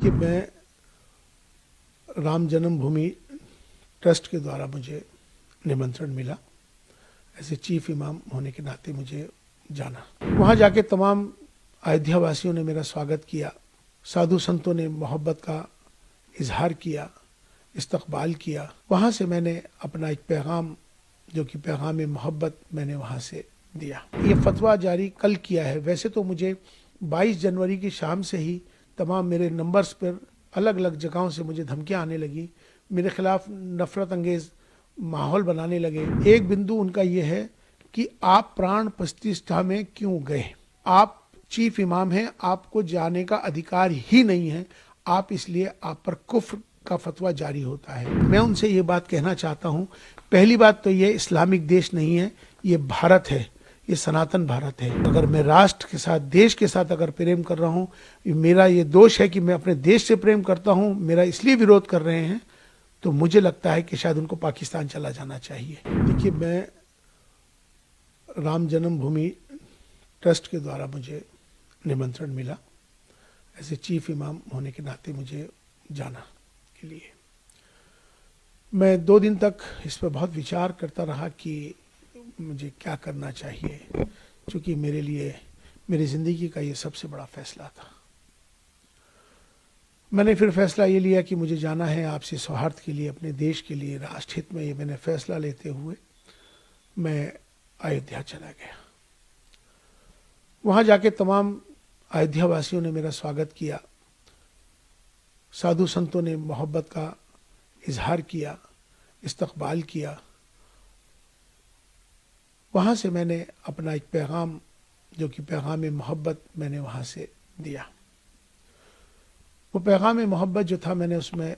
कि मैं राम जन्मभूमि ट्रस्ट के द्वारा मुझे निमंत्रण मिला, ऐसे चीफ इमाम होने के नाते मुझे जाना। वहाँ जाके तमाम अयोध्या वासियों ने मेरा स्वागत किया, साधु संतों ने मोहब्बत का इजहार किया, इस्तकबाल किया। वहाँ से मैंने अपना एक पैगाम, जो कि पैगाम मोहब्बत, मैंने वहाँ से दिया। ये फतवा जारी कल किया है। वैसे तो मुझे 22 जनवरी की शाम से ही तमाम मेरे नंबर्स पर अलग अलग जगहों से मुझे धमकियाँ आने लगी, मेरे खिलाफ नफरत अंगेज माहौल बनाने लगे। एक बिंदु उनका ये है कि आप प्राण प्रतिष्ठा में क्यों गए, आप चीफ इमाम हैं, आपको जाने का अधिकार ही नहीं है, आप इसलिए आप पर कुफ्र का फतवा जारी होता है। मैं उनसे ये बात कहना चाहता हूँ, पहली बात तो ये इस्लामिक देश नहीं है, ये भारत है, ये सनातन भारत है। अगर मैं राष्ट्र के साथ, देश के साथ अगर प्रेम कर रहा हूँ, मेरा ये दोष है कि मैं अपने देश से प्रेम करता हूँ, मेरा इसलिए विरोध कर रहे हैं, तो मुझे लगता है कि शायद उनको पाकिस्तान चला जाना चाहिए। देखिए, मैं राम जन्मभूमि ट्रस्ट के द्वारा मुझे निमंत्रण मिला, ऐसे चीफ इमाम होने के नाते मुझे जाना के लिए। मैं 2 दिन तक इस पर बहुत विचार करता रहा कि मुझे क्या करना चाहिए, क्योंकि मेरे लिए मेरी ज़िंदगी का ये सबसे बड़ा फैसला था। मैंने फिर फैसला ये लिया कि मुझे जाना है आपसी सौहार्द के लिए, अपने देश के लिए, राष्ट्रहित में। ये मैंने फैसला लेते हुए मैं अयोध्या चला गया। वहाँ जाके तमाम अयोध्या वासियों ने मेरा स्वागत किया, साधु संतों ने मोहब्बत का इजहार किया, इस्तकबाल किया। वहाँ से मैंने अपना एक पैगाम, जो कि पैगाम मोहब्बत, मैंने वहाँ से दिया। वो पैगाम मोहब्बत जो था, मैंने उसमें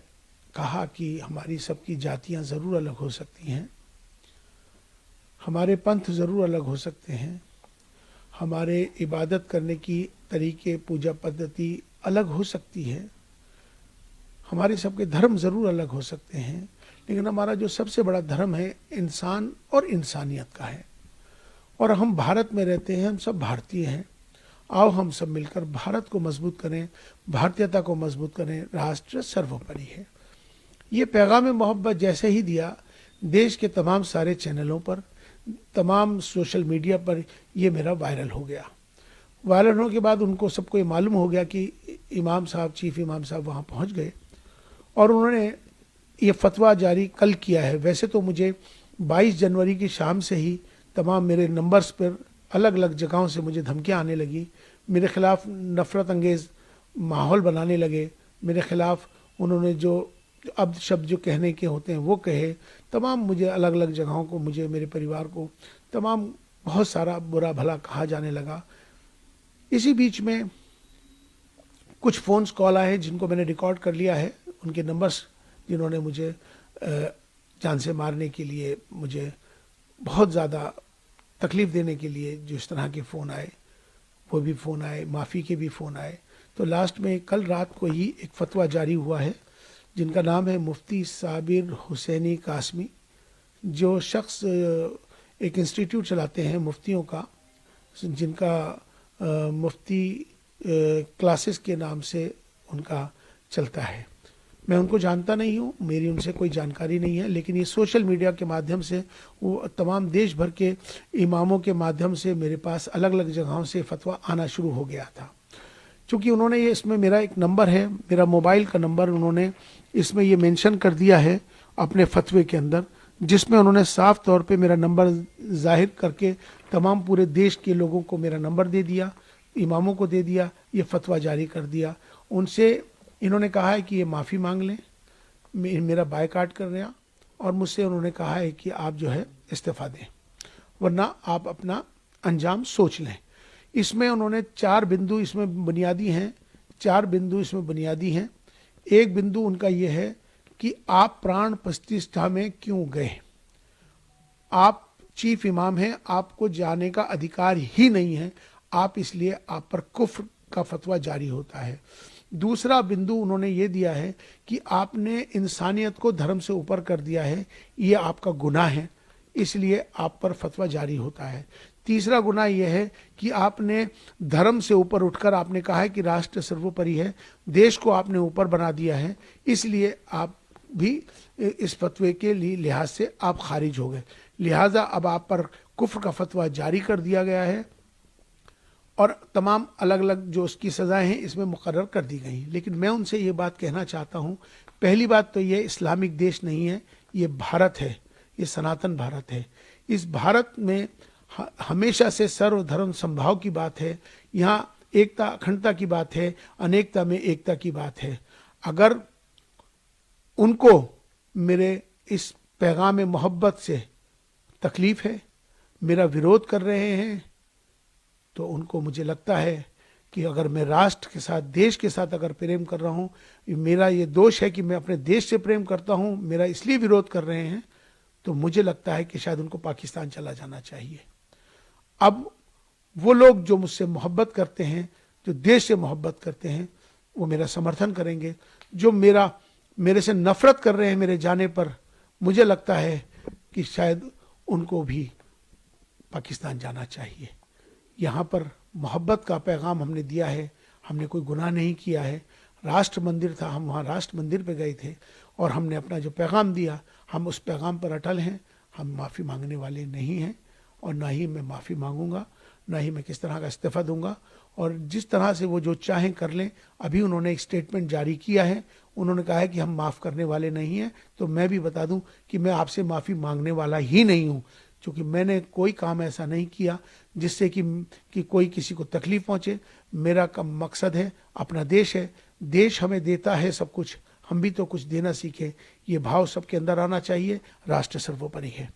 कहा कि हमारी सबकी जातियाँ ज़रूर अलग हो सकती हैं, हमारे पंथ ज़रूर अलग हो सकते हैं, हमारे इबादत करने की तरीके, पूजा पद्धति अलग हो सकती है, हमारे सबके धर्म ज़रूर अलग हो सकते हैं, लेकिन हमारा जो सबसे बड़ा धर्म है इंसान और इंसानियत का है। और हम भारत में रहते हैं, हम सब भारतीय हैं। आओ हम सब मिलकर भारत को मजबूत करें, भारतीयता को मजबूत करें, राष्ट्र सर्वोपरि है। ये पैगाम मोहब्बत जैसे ही दिया, देश के तमाम सारे चैनलों पर, तमाम सोशल मीडिया पर ये मेरा वायरल हो गया। वायरल होने के बाद उनको सबको ये मालूम हो गया कि इमाम साहब, चीफ इमाम साहब वहाँ पहुँच गए और उन्होंने ये फतवा जारी कल किया है। वैसे तो मुझे 22 जनवरी की शाम से ही तमाम मेरे नंबर्स पर अलग अलग जगहों से मुझे धमकियाँ आने लगी, मेरे खिलाफ नफरत अंगेज माहौल बनाने लगे, मेरे खिलाफ उन्होंने जो अब शब्द जो कहने के होते हैं वो कहे, तमाम मुझे अलग अलग जगहों को, मुझे, मेरे परिवार को तमाम बहुत सारा बुरा भला कहा जाने लगा। इसी बीच में कुछ फ़ोन्स कॉल आए जिनको मैंने रिकॉर्ड कर लिया है, उनके नंबर्स, जिन्होंने मुझे जान से मारने के लिए, मुझे बहुत ज़्यादा तकलीफ़ देने के लिए जो इस तरह के फ़ोन आए, वो भी फ़ोन आए, माफ़ी के भी फ़ोन आए। तो लास्ट में कल रात को ही एक फतवा जारी हुआ है, जिनका नाम है मुफ्ती साबिर हुसैनी कासमी, जो शख्स एक इंस्टीट्यूट चलाते हैं मुफ्तियों का, जिनका मुफ्ती क्लासेस के नाम से उनका चलता है। मैं उनको जानता नहीं हूँ, मेरी उनसे कोई जानकारी नहीं है, लेकिन ये सोशल मीडिया के माध्यम से, वो तमाम देश भर के इमामों के माध्यम से मेरे पास अलग अलग जगहों से फतवा आना शुरू हो गया था। चूँकि उन्होंने ये, इसमें मेरा एक नंबर है, मेरा मोबाइल का नंबर उन्होंने इसमें ये मेंशन कर दिया है अपने फतवे के अंदर, जिसमें उन्होंने साफ तौर पे मेरा नंबर जाहिर करके तमाम पूरे देश के लोगों को मेरा नंबर दे दिया, इमामों को दे दिया, ये फतवा जारी कर दिया। उनसे इन्होंने कहा है कि ये माफ़ी मांग लें, मेरा बायकाट कर रहे हैं, और मुझसे उन्होंने कहा है कि आप जो है इस्तीफ़ा दें, वरना आप अपना अंजाम सोच लें। इसमें उन्होंने 4 बिंदु इसमें बुनियादी हैं, 4 बिंदु इसमें बुनियादी हैं। एक बिंदु उनका ये है कि आप प्राण प्रतिष्ठा में क्यों गए, आप चीफ इमाम हैं, आपको जाने का अधिकार ही नहीं है, आप इसलिए आप पर कुफ्र का फतवा जारी होता है। दूसरा बिंदु उन्होंने ये दिया है कि आपने इंसानियत को धर्म से ऊपर कर दिया है, ये आपका गुनाह है, इसलिए आप पर फतवा जारी होता है। तीसरा गुनाह यह है कि आपने धर्म से ऊपर उठकर आपने कहा है कि राष्ट्र सर्वोपरि है, देश को आपने ऊपर बना दिया है, इसलिए आप भी इस फतवे के लिहाज से आप खारिज हो गए। लिहाजा अब आप पर कुफ्र का फतवा जारी कर दिया गया है और तमाम अलग अलग जो उसकी सज़ाएं हैं इसमें मुकर्रर कर दी गई। लेकिन मैं उनसे ये बात कहना चाहता हूँ, पहली बात तो ये इस्लामिक देश नहीं है, ये भारत है, ये सनातन भारत है। इस भारत में हमेशा से सर्वधर्म संभाव की बात है, यहाँ एकता अखंडता की बात है, अनेकता में एकता की बात है। अगर उनको मेरे इस पैगाम मोहब्बत से तकलीफ है, मेरा विरोध कर रहे हैं, तो उनको मुझे लगता है कि अगर मैं राष्ट्र के साथ, देश के साथ अगर प्रेम कर रहा हूँ, मेरा ये दोष है कि मैं अपने देश से प्रेम करता हूँ, मेरा इसलिए विरोध कर रहे हैं, तो मुझे लगता है कि शायद उनको पाकिस्तान चला जाना चाहिए। अब वो लोग जो मुझसे मोहब्बत करते हैं, जो देश से मोहब्बत करते हैं, वो मेरा समर्थन करेंगे। जो मेरे से नफरत कर रहे हैं मेरे जाने पर, मुझे लगता है कि शायद उनको भी पाकिस्तान जाना चाहिए। यहाँ पर मोहब्बत का पैगाम हमने दिया है, हमने कोई गुनाह नहीं किया है। राष्ट्र मंदिर था, हम वहाँ राष्ट्र मंदिर पे गए थे और हमने अपना जो पैगाम दिया, हम उस पैगाम पर अटल हैं। हम माफ़ी मांगने वाले नहीं हैं और ना ही मैं माफ़ी मांगूंगा, ना ही मैं किस तरह का इस्तीफ़ा दूंगा। और जिस तरह से वो जो चाहें कर लें। अभी उन्होंने एक स्टेटमेंट जारी किया है, उन्होंने कहा है कि हम माफ़ करने वाले नहीं हैं। तो मैं भी बता दूं कि मैं आपसे माफ़ी मांगने वाला ही नहीं हूं, क्योंकि मैंने कोई काम ऐसा नहीं किया जिससे कि कोई किसी को तकलीफ पहुंचे। मेरा कम मकसद है, अपना देश है, देश हमें देता है सब कुछ, हम भी तो कुछ देना सीखें। ये भाव सबके अंदर आना चाहिए। राष्ट्र सर्वोपरि है।